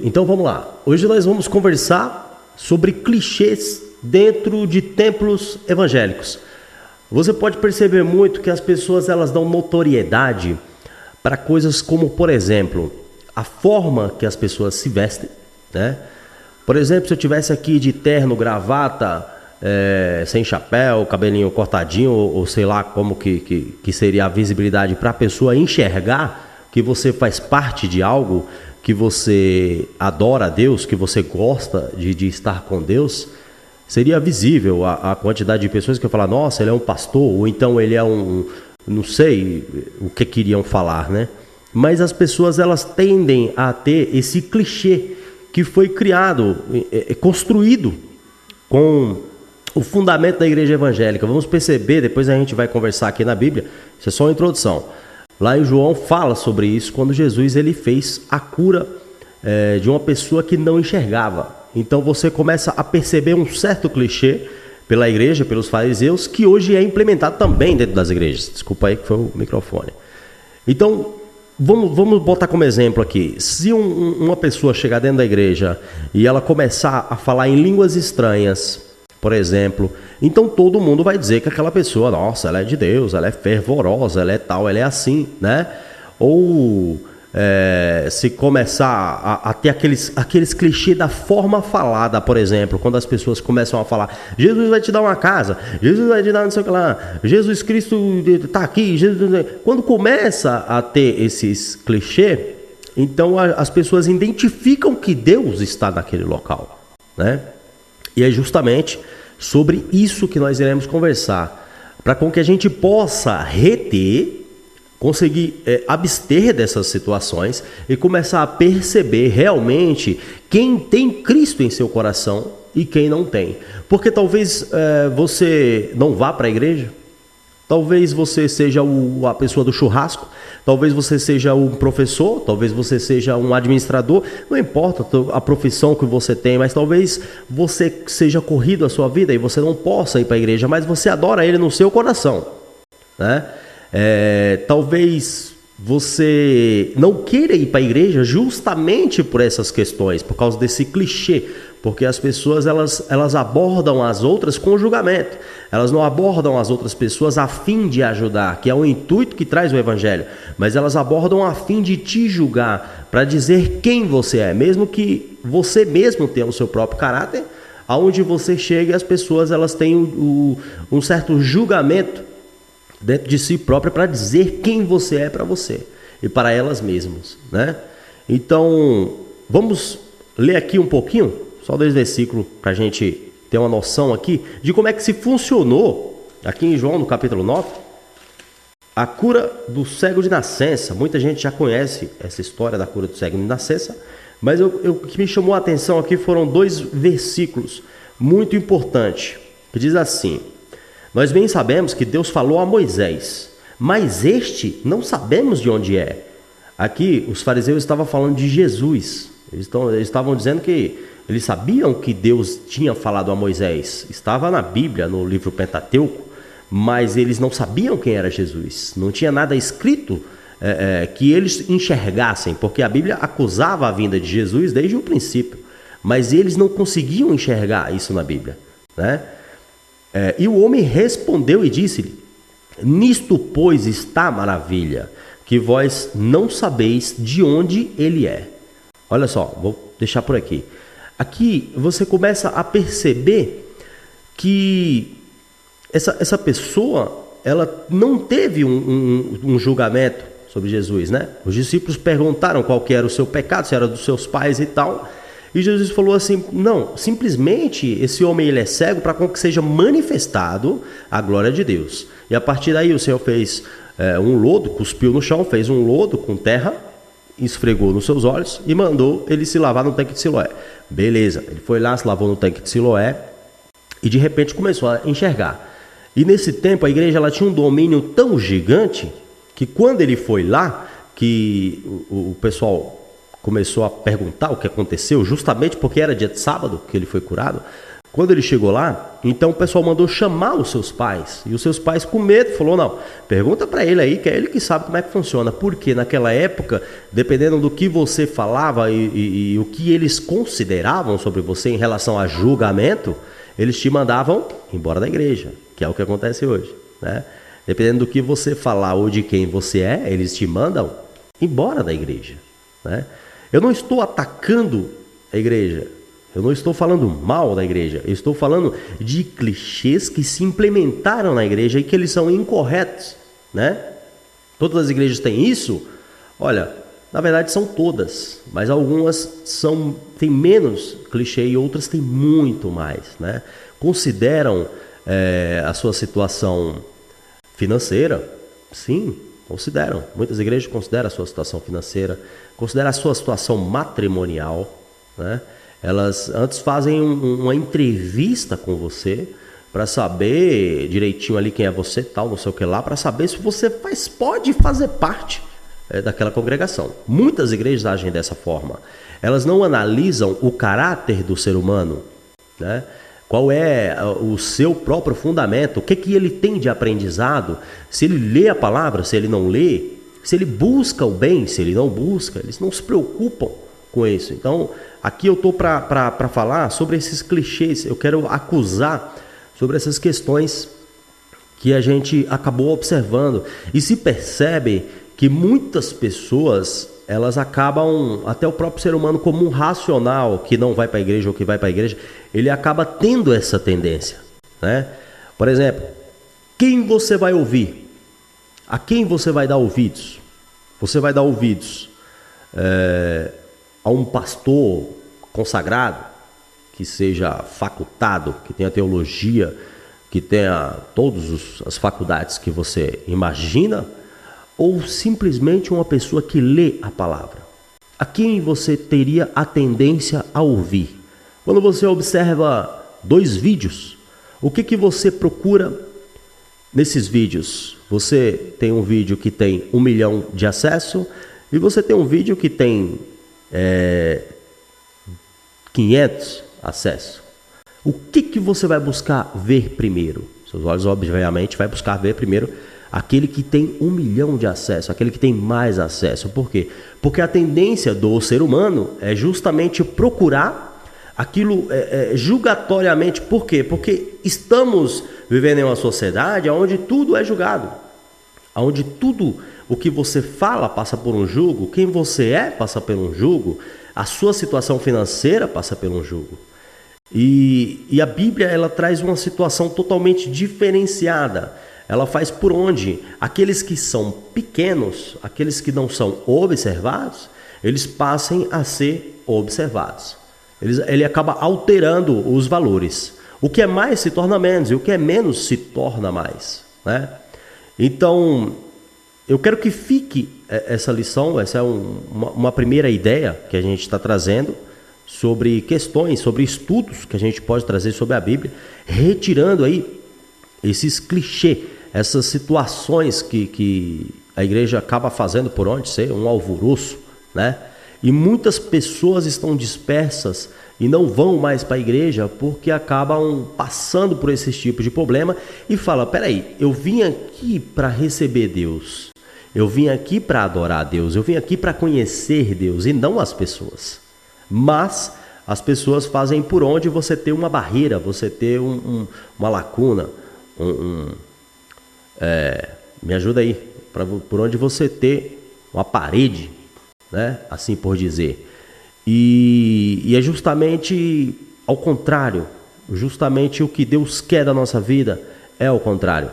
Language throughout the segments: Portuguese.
Então vamos lá. Hoje nós vamos conversar sobre clichês dentro de templos evangélicos. Você pode perceber muito que as pessoas elas dão notoriedade para coisas como, por exemplo, a forma que as pessoas se vestem, né? Por exemplo, se eu tivesse aqui de terno, gravata, sem chapéu, cabelinho cortadinho, ou sei lá como que seria a visibilidade para a pessoa enxergar que você faz parte de algo, que você adora a Deus, que você gosta de estar com Deus, seria visível a quantidade de pessoas que iam falar, nossa, ele é um pastor, ou então ele é não sei o que queriam falar, né? Mas as pessoas elas tendem a ter esse clichê que foi criado, construído com o fundamento da igreja evangélica. Vamos perceber, depois a gente vai conversar aqui na Bíblia, isso é só uma introdução. Lá em João fala sobre isso, quando Jesus ele fez a cura de uma pessoa que não enxergava. Então você começa a perceber um certo clichê pela igreja, pelos fariseus, que hoje é implementado também dentro das igrejas. Desculpa aí que foi o microfone. Então, vamos botar como exemplo aqui. Se uma pessoa chegar dentro da igreja e ela começar a falar em línguas estranhas, por exemplo, então todo mundo vai dizer que aquela pessoa, nossa, ela é de Deus, ela é fervorosa, ela é tal, ela é assim, né? Ou se começar a ter aqueles clichês da forma falada, por exemplo, quando as pessoas começam a falar, Jesus vai te dar uma casa, Jesus vai te dar não sei o que lá, Jesus Cristo está aqui, quando começa a ter esses clichês, então as pessoas identificam que Deus está naquele local, né? E é justamente sobre isso que nós iremos conversar, para com que a gente possa reter, conseguir abster dessas situações e começar a perceber realmente quem tem Cristo em seu coração e quem não tem. Porque talvez você não vá para a igreja, talvez você seja a pessoa do churrasco, talvez você seja um professor, talvez você seja um administrador, não importa a profissão que você tem, mas talvez você seja corrido a sua vida e você não possa ir para a igreja, mas você adora ele no seu coração, né? Talvez você não queira ir para a igreja justamente por essas questões, por causa desse clichê, porque as pessoas elas abordam as outras com julgamento, elas não abordam as outras pessoas a fim de ajudar, que é o intuito que traz o evangelho, mas elas abordam a fim de te julgar, para dizer quem você é, mesmo que você mesmo tenha o seu próprio caráter, aonde você chega as pessoas elas têm um certo julgamento dentro de si própria para dizer quem você é para você e para elas mesmas, né? Então, vamos ler aqui um pouquinho, só 2 versículos para a gente ter uma noção aqui de como é que se funcionou aqui em João, no capítulo 9, a cura do cego de nascença. Muita gente já conhece essa história da cura do cego de nascença, mas o que me chamou a atenção aqui foram 2 versículos muito importantes, que diz assim: nós bem sabemos que Deus falou a Moisés, mas este não sabemos de onde é. Aqui os fariseus estavam falando de Jesus. Eles estavam dizendo que eles sabiam que Deus tinha falado a Moisés. Estava na Bíblia, no livro Pentateuco, mas eles não sabiam quem era Jesus. Não tinha nada escrito que eles enxergassem, porque a Bíblia acusava a vinda de Jesus desde o princípio, mas eles não conseguiam enxergar isso na Bíblia, né? E o homem respondeu e disse-lhe: nisto, pois, está a maravilha, que vós não sabeis de onde ele é. Olha só, vou deixar por aqui. Aqui você começa a perceber que essa pessoa, ela não teve um julgamento sobre Jesus, né? Os discípulos perguntaram qual que era o seu pecado, se era dos seus pais e tal. E Jesus falou assim, não, simplesmente esse homem ele é cego para que seja manifestado a glória de Deus. E a partir daí o Senhor fez um lodo, cuspiu no chão, fez um lodo com terra, esfregou nos seus olhos e mandou ele se lavar no tanque de Siloé. Beleza, ele foi lá, se lavou no tanque de Siloé e de repente começou a enxergar. E nesse tempo a igreja ela tinha um domínio tão gigante que quando ele foi lá, que o pessoal começou a perguntar o que aconteceu, justamente porque era dia de sábado que ele foi curado, Quando ele chegou lá, então o pessoal mandou chamar os seus pais. E os seus pais, com medo, falou: não, pergunta para ele aí, que é ele que sabe como é que funciona. Porque naquela época, dependendo do que você falava e o que eles consideravam sobre você em relação a julgamento, eles te mandavam embora da igreja, que é o que acontece hoje, né? Dependendo do que você falar ou de quem você é, eles te mandam embora da igreja, né? Eu não estou atacando a igreja. Eu não estou falando mal da igreja, eu estou falando de clichês que se implementaram na igreja e que eles são incorretos, né? Todas as igrejas têm isso? Olha, na verdade são todas, mas algumas têm menos clichê e outras têm muito mais, né? Consideram a sua situação financeira? Sim, consideram. Muitas igrejas consideram a sua situação financeira, consideram a sua situação matrimonial, né? Elas antes fazem uma entrevista com você para saber direitinho ali quem é você, tal, não sei o que lá, para saber se você pode fazer parte daquela congregação. Muitas igrejas agem dessa forma. Elas não analisam o caráter do ser humano, né? Qual é o seu próprio fundamento, o que ele tem de aprendizado, se ele lê a palavra, se ele não lê, se ele busca o bem, se ele não busca, eles não se preocupam com isso. Então, aqui eu estou para falar sobre esses clichês, eu quero acusar sobre essas questões que a gente acabou observando. E se percebe que muitas pessoas, elas acabam, até o próprio ser humano comum racional, que não vai para a igreja ou que vai para a igreja, ele acaba tendo essa tendência, né? Por exemplo, quem você vai ouvir? A quem você vai dar ouvidos? Você vai dar ouvidos a um pastor consagrado, que seja facultado, que tenha teologia, que tenha todas as faculdades que você imagina, ou simplesmente uma pessoa que lê a palavra? A quem você teria a tendência a ouvir? Quando você observa 2 vídeos, o que você procura nesses vídeos? Você tem um vídeo que tem 1 milhão de acessos e você tem um vídeo que tem 500 acessos. O que você vai buscar ver primeiro? Seus olhos, obviamente, vai buscar ver primeiro aquele que tem 1 milhão de acessos, aquele que tem mais acesso. Por quê? Porque a tendência do ser humano é justamente procurar aquilo julgatoriamente. Por quê? Porque estamos vivendo em uma sociedade onde tudo é julgado, onde tudo o que você fala passa por um julgo, quem você é passa por um julgo, a sua situação financeira passa por um julgo. E a Bíblia, ela traz uma situação totalmente diferenciada. Ela faz por onde aqueles que são pequenos, aqueles que não são observados, eles passem a ser observados. Ele acaba alterando os valores. O que é mais se torna menos e o que é menos se torna mais, né? Então, eu quero que fique essa lição, essa é uma primeira ideia que a gente está trazendo sobre questões, sobre estudos que a gente pode trazer sobre a Bíblia, retirando aí esses clichês, essas situações que a igreja acaba fazendo por onde ser um alvoroço, né? E muitas pessoas estão dispersas e não vão mais para a igreja porque acabam passando por esses tipos de problema e falam: peraí, eu vim aqui para receber Deus, eu vim aqui para adorar a Deus, eu vim aqui para conhecer Deus e não as pessoas. Mas as pessoas fazem por onde você ter uma barreira, você ter uma lacuna, me ajuda aí, por onde você ter uma parede, né? Assim por dizer. E é justamente ao contrário, justamente o que Deus quer da nossa vida é o contrário.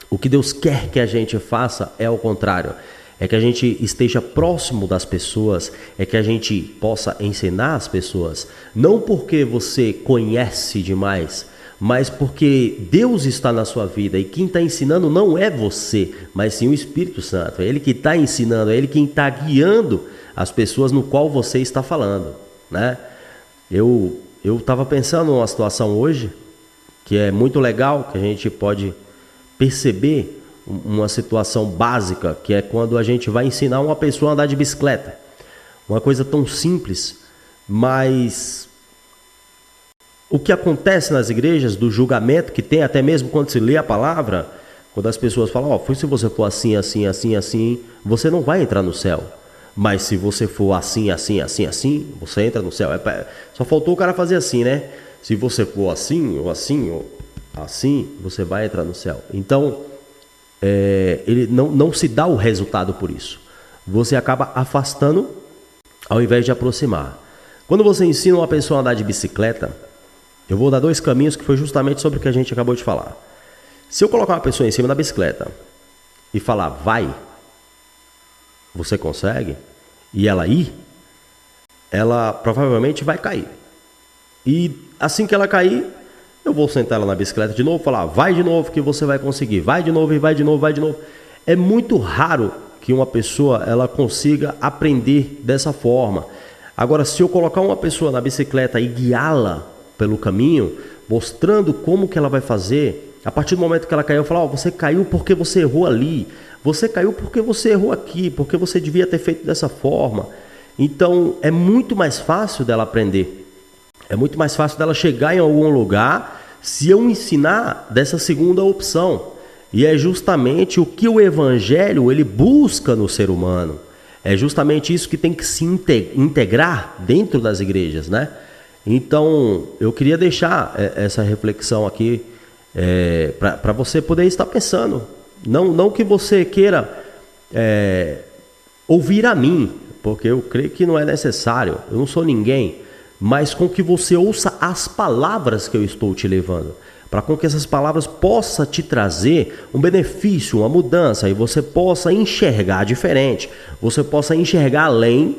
O que Deus quer que a gente faça é o contrário. É que a gente esteja próximo das pessoas, é que a gente possa ensinar as pessoas, não porque você conhece demais, mas porque Deus está na sua vida e quem está ensinando não é você, mas sim o Espírito Santo. É Ele que está ensinando, é Ele quem está guiando as pessoas no qual você está falando, né? Eu estava pensando numa situação hoje que é muito legal, que a gente pode perceber uma situação básica, que é quando a gente vai ensinar uma pessoa a andar de bicicleta. Uma coisa tão simples, mas o que acontece nas igrejas, do julgamento que tem, até mesmo quando se lê a palavra, quando as pessoas falam, ó, se você for assim, assim, assim, assim, você não vai entrar no céu. Mas se você for assim, assim, assim, assim, você entra no céu. Só faltou o cara fazer assim, né? Se você for assim, ou assim, ou assim, você vai entrar no céu. Então, ele não se dá o resultado por isso. Você acaba afastando ao invés de aproximar. Quando você ensina uma pessoa a andar de bicicleta, eu vou dar 2 caminhos que foi justamente sobre o que a gente acabou de falar. Se eu colocar uma pessoa em cima da bicicleta e falar, vai, você consegue, e ela ir, ela provavelmente vai cair. E assim que ela cair, eu vou sentar ela na bicicleta de novo, falar, vai de novo que você vai conseguir, vai de novo e vai de novo, vai de novo. É muito raro que uma pessoa ela consiga aprender dessa forma. Agora, se eu colocar uma pessoa na bicicleta e guiá-la pelo caminho, mostrando como que ela vai fazer, a partir do momento que ela caiu, eu falo, você caiu porque você errou ali, você caiu porque você errou aqui, porque você devia ter feito dessa forma. Então, é muito mais fácil dela aprender. É muito mais fácil dela chegar em algum lugar se eu ensinar dessa segunda opção. E é justamente o que o Evangelho ele busca no ser humano. É justamente isso que tem que se integrar dentro das igrejas, né? Então, eu queria deixar essa reflexão aqui para você poder estar pensando. Não que você queira ouvir a mim, porque eu creio que não é necessário, eu não sou ninguém, mas com que você ouça as palavras que eu estou te levando, para com que essas palavras possam te trazer um benefício, uma mudança, e você possa enxergar diferente, você possa enxergar além,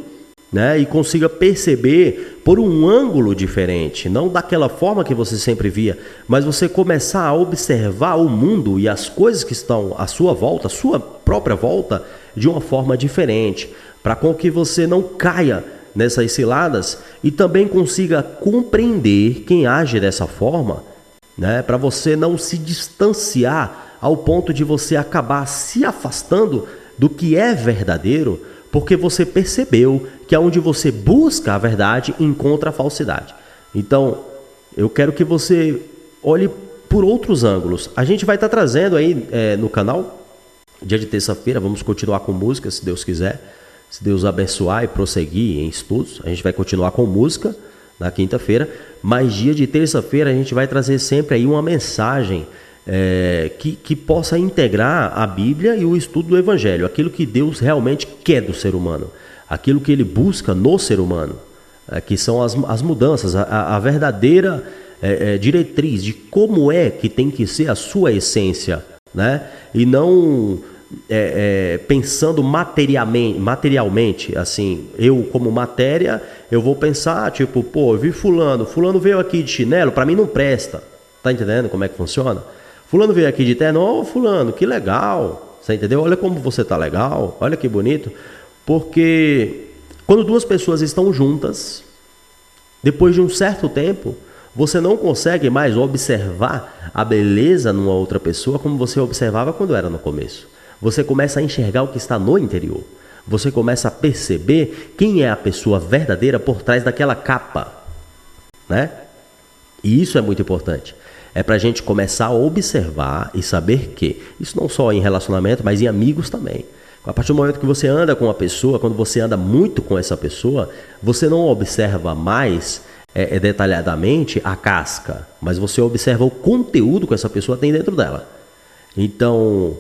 né, e consiga perceber por um ângulo diferente, não daquela forma que você sempre via, mas você começar a observar o mundo e as coisas que estão à sua volta, à sua própria volta, de uma forma diferente, para com que você não caia nessas ciladas e também consiga compreender quem age dessa forma, né, para você não se distanciar ao ponto de você acabar se afastando do que é verdadeiro, porque você percebeu que aonde você busca a verdade, encontra a falsidade. Então, eu quero que você olhe por outros ângulos. A gente vai estar trazendo aí no canal, dia de terça-feira, vamos continuar com música, se Deus quiser. Se Deus abençoar e prosseguir em estudos, a gente vai continuar com música na quinta-feira. Mas dia de terça-feira a gente vai trazer sempre aí uma mensagem que possa integrar a Bíblia e o estudo do Evangelho, aquilo que Deus realmente quer do ser humano, aquilo que Ele busca no ser humano, que são as mudanças, a verdadeira diretriz de como é que tem que ser a sua essência, né? E não pensando materialmente, assim, eu como matéria, eu vou pensar, tipo, pô, eu vi fulano veio aqui de chinelo, pra mim não presta, tá entendendo como é que funciona? Fulano veio aqui de terno, ô fulano, que legal, você entendeu? Olha como você tá legal, olha que bonito, porque quando duas pessoas estão juntas, depois de um certo tempo, você não consegue mais observar a beleza numa outra pessoa como você observava quando era no começo. Você começa a enxergar o que está no interior. Você começa a perceber quem é a pessoa verdadeira por trás daquela capa, né? E isso é muito importante. É para a gente começar a observar e saber que, isso não só em relacionamento, mas em amigos também. A partir do momento que você anda com uma pessoa, quando você anda muito com essa pessoa, você não observa mais detalhadamente a casca, mas você observa o conteúdo que essa pessoa tem dentro dela. Então,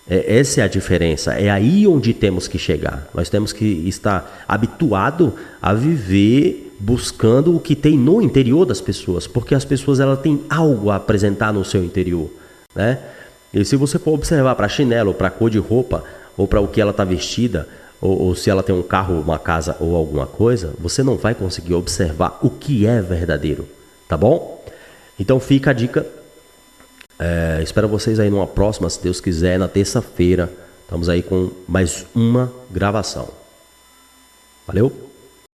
essa é a diferença, é aí onde temos que chegar. Nós temos que estar habituado a viver buscando o que tem no interior das pessoas, porque as pessoas elas têm algo a apresentar no seu interior, né? E se você for observar para chinelo, para cor de roupa, ou para o que ela está vestida, ou se ela tem um carro, uma casa ou alguma coisa, você não vai conseguir observar o que é verdadeiro, tá bom? Então fica a dica. Espero vocês aí numa próxima, se Deus quiser, na terça-feira. Estamos aí com mais uma gravação. Valeu?